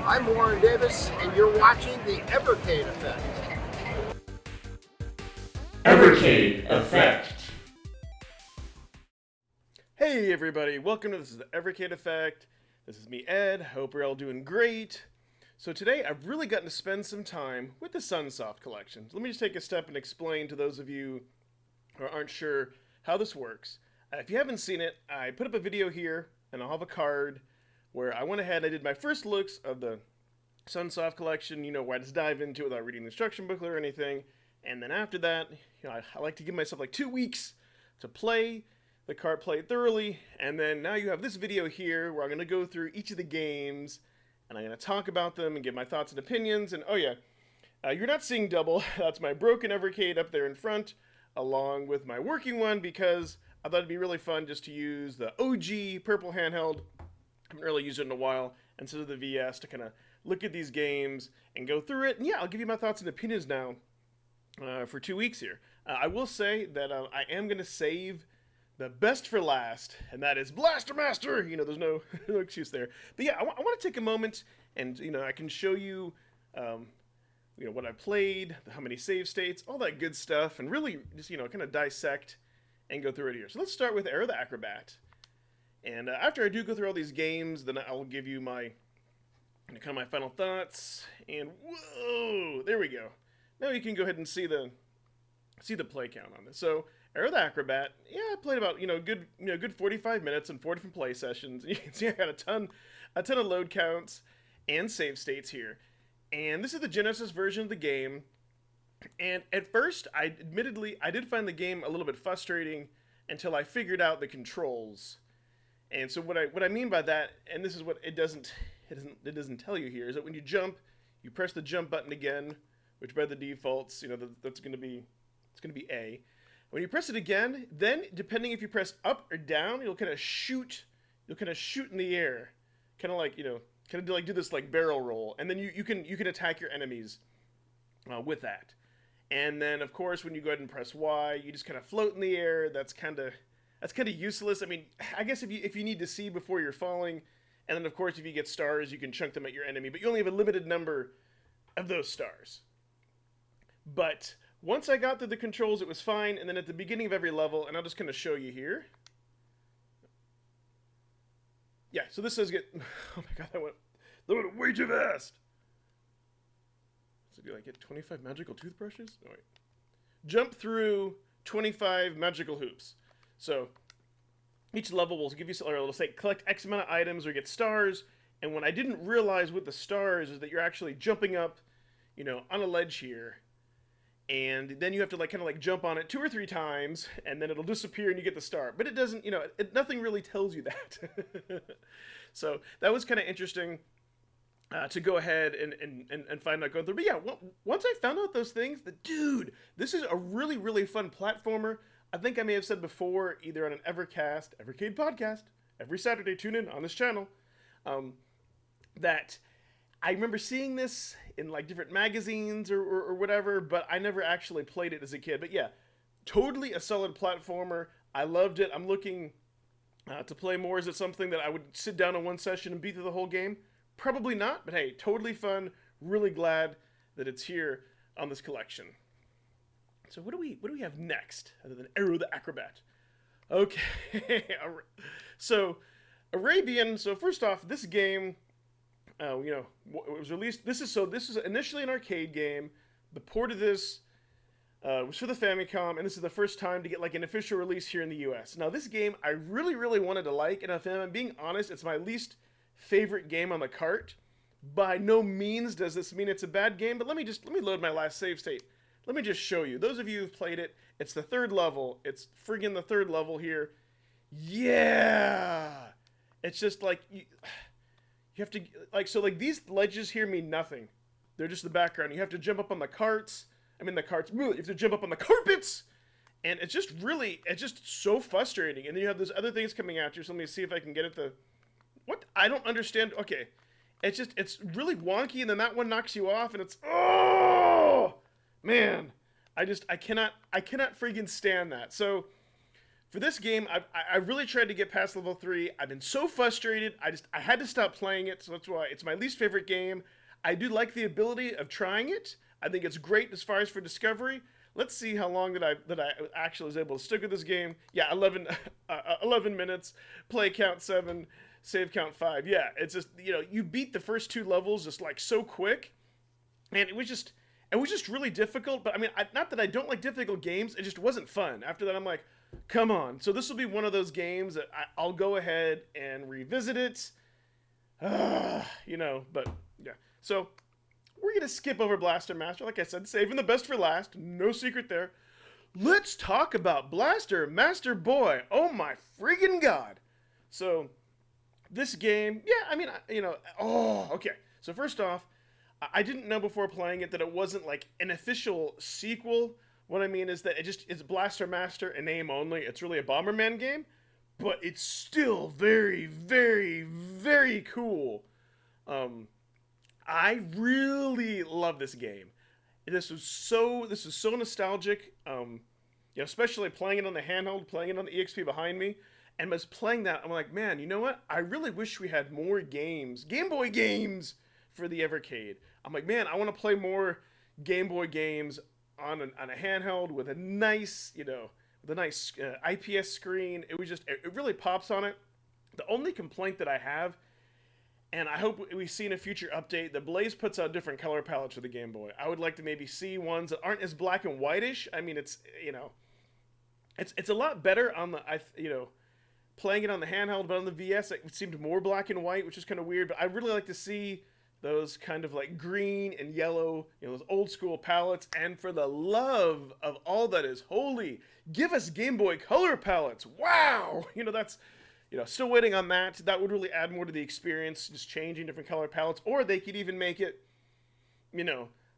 I'm Warren Davis, and you're watching the Evercade Effect. Evercade Effect. Hey everybody, welcome to This is the Evercade Effect. This is me, Ed. Hope you're all doing great. So today I've really gotten to spend some time with the Sunsoft collection. Let me just take a step and explain to those of you who aren't sure how this works. If you haven't seen it, I put up a video here, and I'll have a card where I went ahead and I did my first looks of the Sunsoft collection, where I just dive into it without reading the instruction booklet or anything. And then after that, I like to give myself like 2 weeks to play the card, play it thoroughly. And then now you have this video here where I'm going to go through each of the games and I'm going to talk about them and give my thoughts and opinions. And oh yeah, you're not seeing double. That's my broken Evercade up there in front, along with my working one, because I thought it'd be really fun just to use the OG purple handheld. I haven't really used it in a while, instead of the VS, to kind of look at these games and go through it. And yeah, I'll give you my thoughts and opinions now for 2 weeks here. I will say that I am going to save the best for last, and that is Blaster Master. There's no, no excuse there. But yeah, I want to take a moment and, I can show you, what I played, how many save states, all that good stuff, and really just, kind of dissect and go through it here. So let's start with Air the Acrobat. And after I do go through all these games, then I'll give you my kind of my final thoughts. And whoa, there we go. Now you can go ahead and see the play count on this. So Air the Acrobat, yeah, I played about good 45 minutes and 4 different play sessions. You can see I got a ton of load counts and save states here. And this is the Genesis version of the game. And at first, I did find the game a little bit frustrating until I figured out the controls. And so what I mean by that, and this is what it doesn't tell you here, is that when you jump, you press the jump button again, which by the defaults, that's going to be A. When you press it again, then depending if you press up or down, you'll kind of shoot in the air, kind of do this like barrel roll, and then you can attack your enemies with that. And then of course when you go ahead and press Y, you just kind of float in the air. That's kind of useless. I mean, I guess if you need to see before you're falling, and then of course if you get stars, you can chunk them at your enemy, but you only have a limited number of those stars. But once I got through the controls, it was fine. And then at the beginning of every level, and I'll just kind of show you here. Yeah, so this says oh my god, that went way too fast. So do I get 25 magical toothbrushes? Oh wait. Jump through 25 magical hoops. So each level will give you, or it'll say collect X amount of items or get stars. And what I didn't realize with the stars is that you're actually jumping up, on a ledge here. And then you have to jump on it 2 or 3 times, and then it'll disappear and you get the star. But it doesn't, nothing really tells you that. So that was kind of interesting to go ahead and find out going through. But yeah, once I found out those things, dude, this is a really, really fun platformer. I think I may have said before, either on an Evercade podcast, every Saturday, tune in on this channel, that I remember seeing this in like different magazines or whatever, but I never actually played it as a kid. But yeah, totally a solid platformer. I loved it. I'm looking to play more. Is it something that I would sit down in one session and beat through the whole game? Probably not, but hey, totally fun. Really glad that it's here on this collection. So what do we have next other than Aero the Acrobat? Okay, so Arabian. So first off, this game. It was released. This is initially an arcade game. The port of this was for the Famicom, and this is the first time to get like an official release here in the U.S. Now, this game I really, really wanted to like, and if I'm being honest, it's my least favorite game on the cart. By no means does this mean it's a bad game, but let me load my last save state. Let me just show you. Those of you who've played it, it's the 3rd level. It's friggin' the 3rd level here. Yeah, it's just like you have to, these ledges here mean nothing. They're just the background. You have to jump up on the carts. You have to jump up on the carpets. And it's just so frustrating. And then you have those other things coming at you. So let me see if I can get at what? I don't understand. Okay. It's really wonky. And then that one knocks you off. And it's, oh, man. I cannot friggin' stand that. So for this game, I really tried to get past level 3. I've been so frustrated. I had to stop playing it, so that's why it's my least favorite game. I do like the ability of trying it. I think it's great as far as for discovery. Let's see how long that I actually was able to stick with this game. Yeah, 11 11 minutes, play count 7, save count 5. Yeah, it's just, you beat the first 2 levels just like so quick, and it was just really difficult. But I mean, not that I don't like difficult games, it just wasn't fun. After that, I'm like, come on. So this will be one of those games that I'll go ahead and revisit it. But yeah. So we're going to skip over Blaster Master. Like I said, saving the best for last. No secret there. Let's talk about Blaster Master Boy. Oh my friggin' god. So this game, yeah, I mean, okay. So first off, I didn't know before playing it that it wasn't like an official sequel. What I mean is that it's Blaster Master in name only. It's really a Bomberman game, but it's still very, very, very cool. I really love this game. This is so nostalgic. Especially playing it on the handheld, playing it on the EXP behind me, and was playing that. I'm like, man, you know what? I really wish we had more games, Game Boy games, for the Evercade. I'm like, man, I want to play more Game Boy games on a handheld with a nice, IPS screen. It was just, it really pops on it. The only complaint that I have, and I hope we see in a future update, that Blaze puts out different color palettes for the Game Boy. I would like to maybe see ones that aren't as black and whitish. I mean, it's a lot better on the, playing it on the handheld, but on the VS, it seemed more black and white, which is kind of weird. But I'd really like to see those kind of like green and yellow, those old school palettes. And for the love of all that is holy, give us Game Boy Color palettes. Wow! That's, still waiting on that. That would really add more to the experience, just changing different color palettes. Or they could even make it,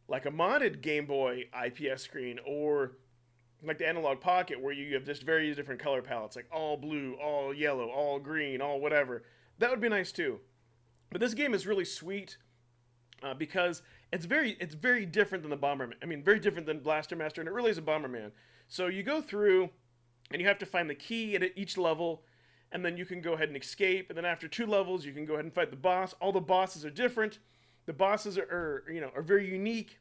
like a modded Game Boy IPS screen, or like the Analog Pocket, where you have just very different color palettes, like all blue, all yellow, all green, all whatever. That would be nice too. But this game is really sweet because it's very different than the Bomberman. I mean, very different than Blaster Master, and it really is a Bomberman. So you go through, and you have to find the key at each level, and then you can go ahead and escape. And then after 2 levels, you can go ahead and fight the boss. All the bosses are different. The bosses are very unique.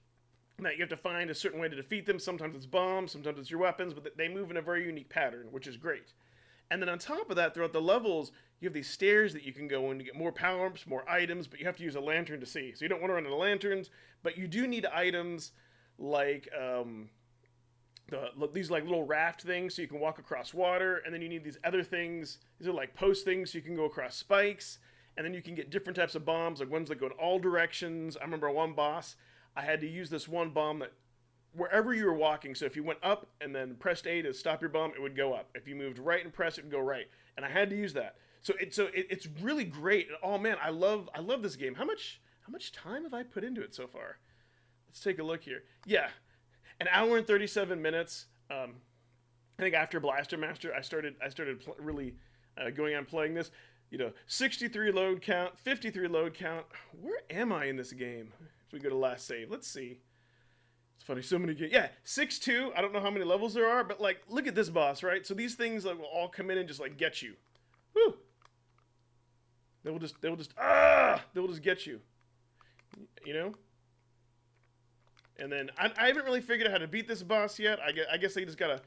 That you have to find a certain way to defeat them. Sometimes it's bombs, sometimes it's your weapons, but they move in a very unique pattern, which is great. And then on top of that, throughout the levels, you have these stairs that you can go in to get more power-ups, more items, but you have to use a lantern to see. So you don't want to run out of lanterns, but you do need items like these like little raft things so you can walk across water, and then you need these other things. These are like post things so you can go across spikes, and then you can get different types of bombs, like ones that go in all directions. I remember one boss, I had to use this one bomb that wherever you were walking, so if you went up and then pressed A to stop your bomb, it would go up. If you moved right and pressed, it would go right. And I had to use that. So it's really great. And oh man, I love this game. How much time have I put into it so far? Let's take a look here. Yeah, an hour and 37 minutes. I think after Blaster Master, I started really going on playing this. 63 load count, 53 load count. Where am I in this game? If we go to last save, let's see. It's funny, so many games. Yeah, 6-2. I don't know how many levels there are, but like, look at this boss, right? So these things like will all come in and just like get you. Woo! They will just get you. And then I haven't really figured out how to beat this boss yet. I guess I just gotta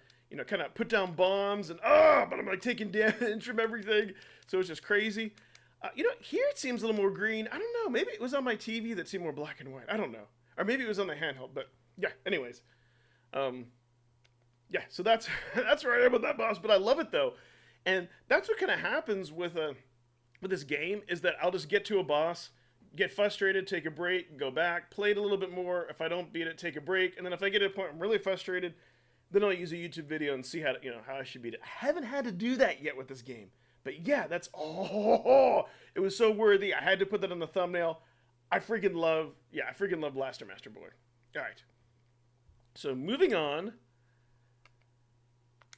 kind of put down bombs and but I'm like taking damage from everything, so it's just crazy. Here it seems a little more green. I don't know. Maybe it was on my TV that seemed more black and white. I don't know. Or maybe it was on the handheld. But yeah. Anyways, yeah. So that's where I am with that boss. But I love it though, and that's what kind of happens with this game is that I'll just get to a boss, get frustrated, take a break, go back, play it a little bit more. If I don't beat it, take a break, and then if I get to a point where I'm really frustrated, then I'll use a YouTube video and see how I should beat it. I haven't had to do that yet with this game. But yeah, it was so worthy. I had to put that on the thumbnail. I freaking love Blaster Master Boy. All right. So moving on,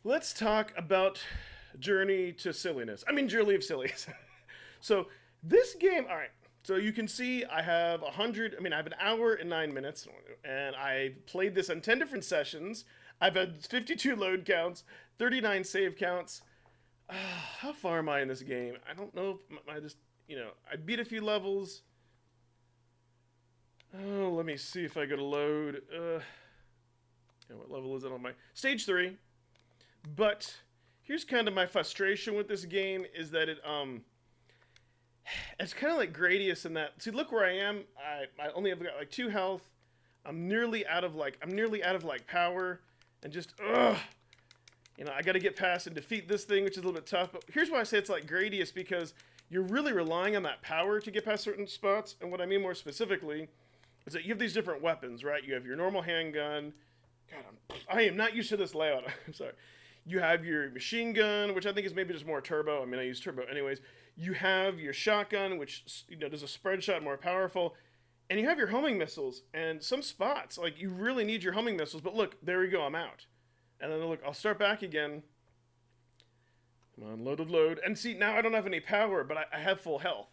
let's talk about Journey of Silliness. So this game, all right. So you can see I have I have an hour and 9 minutes, and I played this on 10 different sessions. I've had 52 load counts, 39 save counts. How far am I in this game? I don't know. I just, I beat a few levels. Oh, let me see if I go to load. What level is it on my stage 3? But here's kind of my frustration with this game is that it's kind of like Gradius in that. See, look where I am. I only have got like 2 health. I'm nearly out of like power, and just I got to get past and defeat this thing, which is a little bit tough. But here's why I say it's like Gradius, because you're really relying on that power to get past certain spots. And what I mean more specifically is that you have these different weapons, right? You have your normal handgun. God, I am not used to this layout. I'm sorry. You have your machine gun, which I think is maybe just more turbo. I mean, I use turbo anyways. You have your shotgun, which does a spread shot, more powerful. And you have your homing missiles. And some spots, like, you really need your homing missiles. But look, there we go, I'm out. And then look, I'll start back again. Come on, load. And see, now I don't have any power, but I have full health.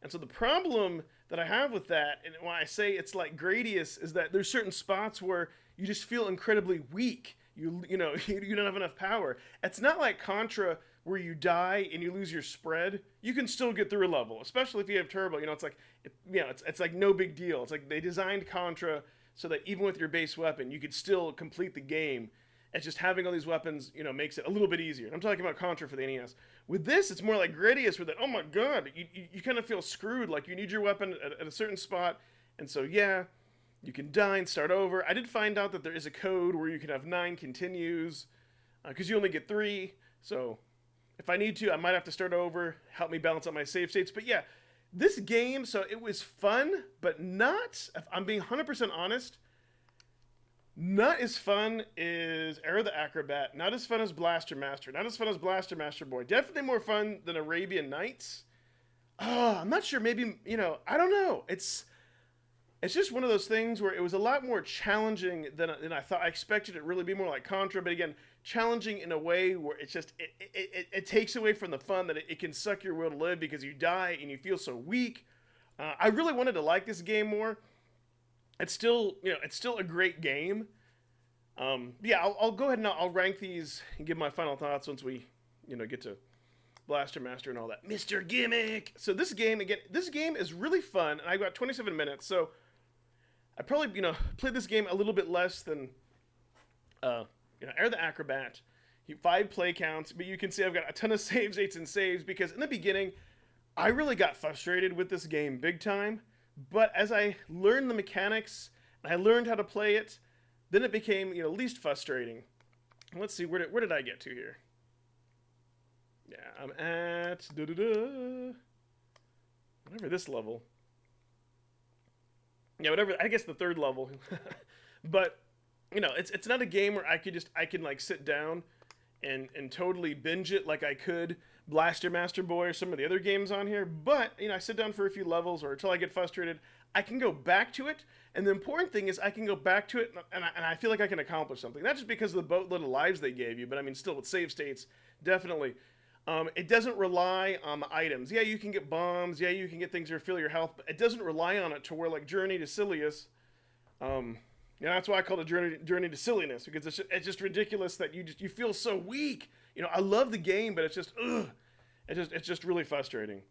And so the problem that I have with that, and why I say it's like Gradius, is that there's certain spots where you just feel incredibly weak. You don't have enough power. It's not like Contra where you die and you lose your spread. You can still get through a level, especially if you have turbo. It's like, it's like no big deal. It's like they designed Contra so that even with your base weapon, you could still complete the game. It's just having all these weapons, makes it a little bit easier. And I'm talking about Contra for the NES. With this, it's more like Gradius, where that, oh my god, you kind of feel screwed. Like you need your weapon at a certain spot, and so yeah, you can die and start over. I did find out that there is a code where you can have 9 continues, because you only get 3. So if I need to, I might have to start over, help me balance out my save states. But yeah, this game, so it was fun, but not, if I'm being 100% honest, not as fun as Era the Acrobat, not as fun as Blaster Master, not as fun as Blaster Master Boy. Definitely more fun than Arabian Nights. I'm not sure, maybe, I don't know. It's just one of those things where it was a lot more challenging than I thought. I expected it really be more like Contra, but again, challenging in a way where it's just, it takes away from the fun that it can suck your will to live because you die and you feel so weak. I really wanted to like this game more. It's still a great game. Yeah, I'll go ahead and I'll rank these and give my final thoughts once we, get to Blaster Master and all that. Mr. Gimmick! So this game is really fun, and I've got 27 minutes, so I probably, played this game a little bit less than, Air the Acrobat. 5 play counts, but you can see I've got a ton of save states and saves, because in the beginning, I really got frustrated with this game big time. But as I learned the mechanics, and I learned how to play it, then it became, least frustrating. Let's see, where did I get to here? Yeah, I'm at whatever this level. Yeah, whatever. I guess the 3rd level. But it's not a game where I can like sit down and totally binge it like I could Blaster Master Boy or some of the other games on here. But I sit down for a few levels or until I get frustrated. I can go back to it, and the important thing is I can go back to it, and I feel like I can accomplish something. Not just because of the boatload of lives they gave you, but I mean still with save states, definitely. It doesn't rely on the items. Yeah, you can get bombs. Yeah, you can get things to refill your health, but it doesn't rely on it to where like Journey to Silius. That's why I call it Journey to Silliness, because it's just ridiculous that you feel so weak. I love the game, but it's just it's just really frustrating.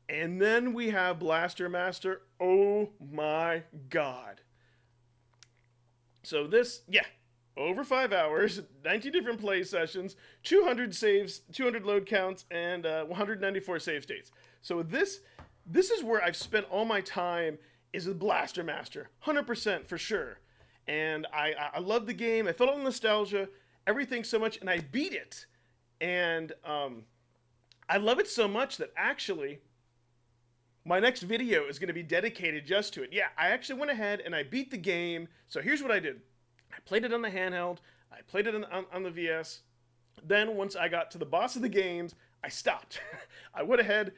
And then we have Blaster Master. Oh my god. So this, over 5 hours, 19 different play sessions, 200 saves, 200 load counts, and 194 save states. So this is where I've spent all my time, is with Blaster Master. 100% for sure. And I love the game. I felt all the nostalgia, everything so much, and I beat it. And I love it so much that actually my next video is going to be dedicated just to it. Yeah, I actually went ahead and I beat the game. So here's what I did. I played it on the handheld. I played it on the VS. Then once I got to the boss of the games, I stopped. I went ahead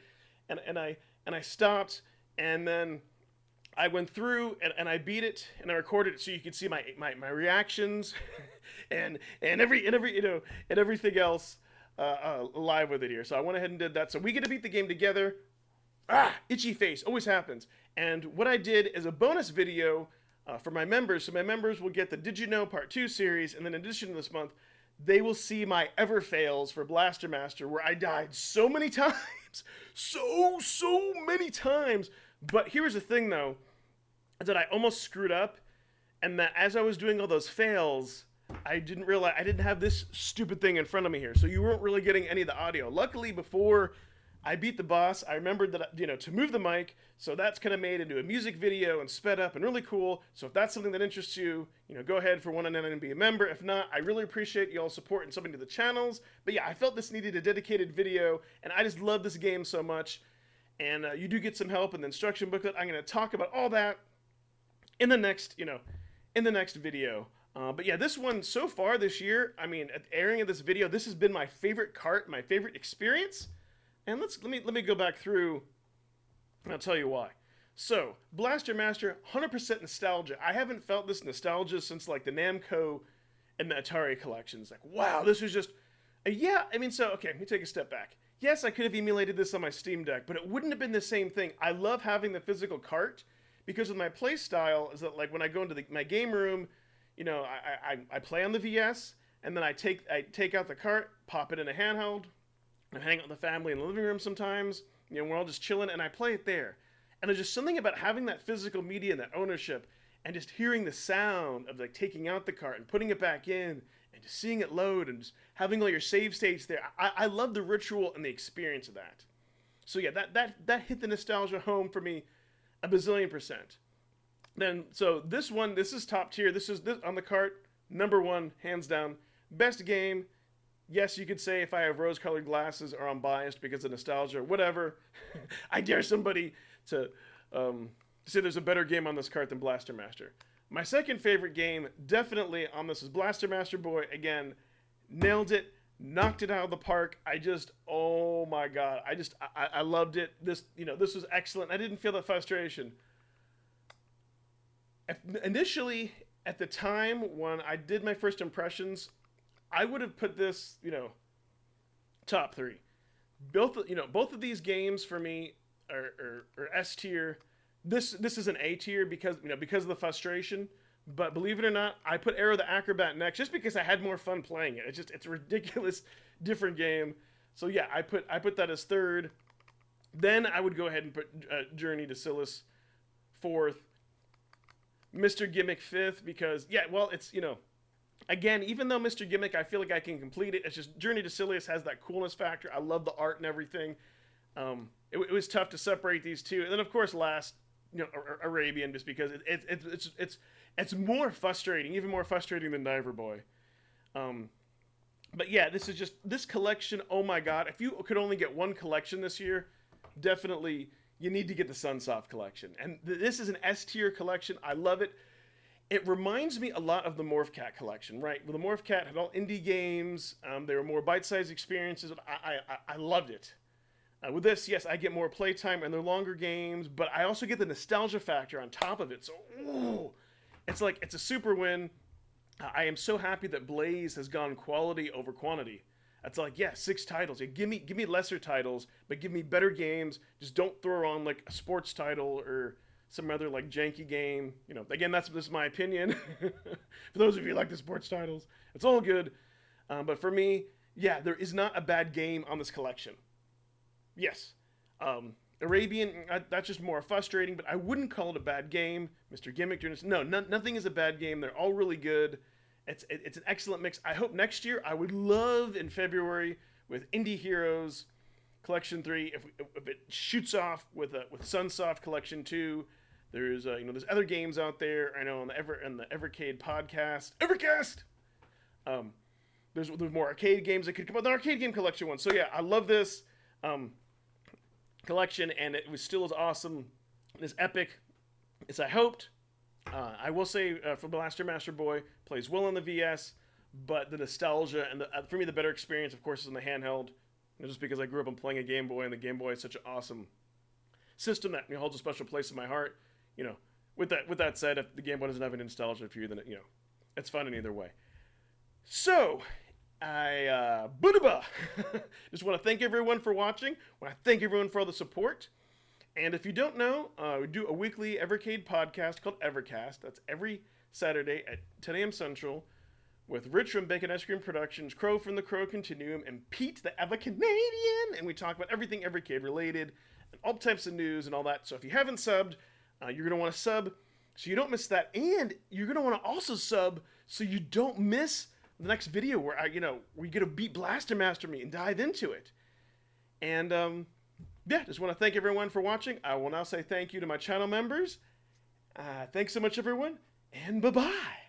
and I stopped, and then I went through and I beat it, and I recorded it so you could see my reactions and everything else live with it here. So I went ahead and did that. So we get to beat the game together. Itchy face, always happens. And what I did is a bonus video for my members. So my members will get the Did You Know Part 2 series, and then in addition to this month, they will see my ever fails for Blaster Master, where I died so many times. So many times. But here's the thing, though, is that I almost screwed up, and that as I was doing all those fails, I didn't realize I didn't have this stupid thing in front of me here. So you weren't really getting any of the audio. Luckily, before I beat the boss, I remembered that, to move the mic, so that's kind of made into a music video and sped up and really cool. So if that's something that interests you, go ahead for $1.99 and be a member. If not, I really appreciate y'all supporting something to the channels. But yeah, I felt this needed a dedicated video, and I just love this game so much. And you do get some help in the instruction booklet. I'm going to talk about all that in the next, video. But yeah, this one so far this year, at the airing of this video, this has been my favorite cart, my favorite experience. And let me go back through, and I'll tell you why. So, Blaster Master, 100% nostalgia. I haven't felt this nostalgia since like the Namco and the Atari collections. Like, wow, this was just, okay, let me take a step back. Yes, I could have emulated this on my Steam Deck, but it wouldn't have been the same thing. I love having the physical cart because of my play style. Is that like when I go into my game room, I play on the VS, and then I take out the cart, pop it in a handheld. I hang out with the family in the living room sometimes. We're all just chilling, and I play it there. And there's just something about having that physical media and that ownership, and just hearing the sound of like taking out the cart and putting it back in, and just seeing it load, and just having all your save states there. I love the ritual and the experience of that. So yeah, that hit the nostalgia home for me a bazillion percent. Then so this is top tier. This on the cart, number one, hands down, best game. Yes, you could say if I have rose-colored glasses or I'm biased because of nostalgia, whatever. I dare somebody to say there's a better game on this cart than Blaster Master. My second favorite game, definitely on this, is Blaster Master Boy. Again, nailed it, knocked it out of the park. Oh my god, I loved it. This was excellent. I didn't feel that frustration. Initially, at the time when I did my first impressions, I would have put this, top three. Both of these games for me are S tier. This is an A tier because of the frustration. But believe it or not, I put Arrow the Acrobat next just because I had more fun playing it. It's a ridiculous different game. So yeah, I put that as third. Then I would go ahead and put Journey to Silas fourth. Mr. Gimmick fifth because it's again, even though Mr. Gimmick, I feel like I can complete it. It's just Journey to Silius has that coolness factor. I love the art and everything. It was tough to separate these two, and then of course last, Arabian, just because it's more frustrating, even more frustrating than Diver Boy. But yeah, this collection. Oh my god! If you could only get one collection this year, definitely you need to get the Sunsoft collection. And this is an S tier collection. I love it. It reminds me a lot of the Morph Cat collection, right? Well, the Morph Cat had all indie games. They were more bite-sized experiences. I loved it. With this, yes, I get more playtime and they're longer games, but I also get the nostalgia factor on top of it. So, ooh, it's a super win. I am so happy that Blaze has gone quality over quantity. It's like, yeah, 6 titles. Yeah, give me lesser titles, but give me better games. Just don't throw on like a sports title or some other like janky game. Again, this is my opinion. For those of you who like the sports titles, it's all good. But for me, yeah, there is not a bad game on this collection. Yes, Arabian, that's just more frustrating, but I wouldn't call it a bad game. Mr. Gimmick, nothing is a bad game. They're all really good. It's an excellent mix. I hope next year, I would love in February with Indie Heroes Collection 3, if it shoots off with Sunsoft Collection 2. There's other games out there. I know on the Evercade podcast, Evercast. There's more arcade games that could come out. The arcade game collection one. So yeah, I love this collection, and it was still as awesome, as epic as I hoped. I will say for Blaster Master Boy, plays well on the VS, but the nostalgia and for me the better experience, of course, is in the handheld. Just because I grew up on playing a Game Boy, and the Game Boy is such an awesome system that holds a special place in my heart. With that said, if the Game Boy doesn't have any nostalgia for you, then it's fun in either way. So, Buddha. Just want to thank everyone for watching. Want to thank everyone for all the support. And if you don't know, we do a weekly Evercade podcast called Evercast. That's every Saturday at 10 a.m. Central with Rich from Bacon Ice Cream Productions, Crow from the Crow Continuum, and Pete the Ever Canadian. And we talk about everything Evercade related and all types of news and all that. So if you haven't subbed, you're going to want to sub so you don't miss that. And you're going to want to also sub so you don't miss the next video where we get to beat Blaster Master me and dive into it. And just want to thank everyone for watching. I will now say thank you to my channel members. Thanks so much, everyone, and bye-bye.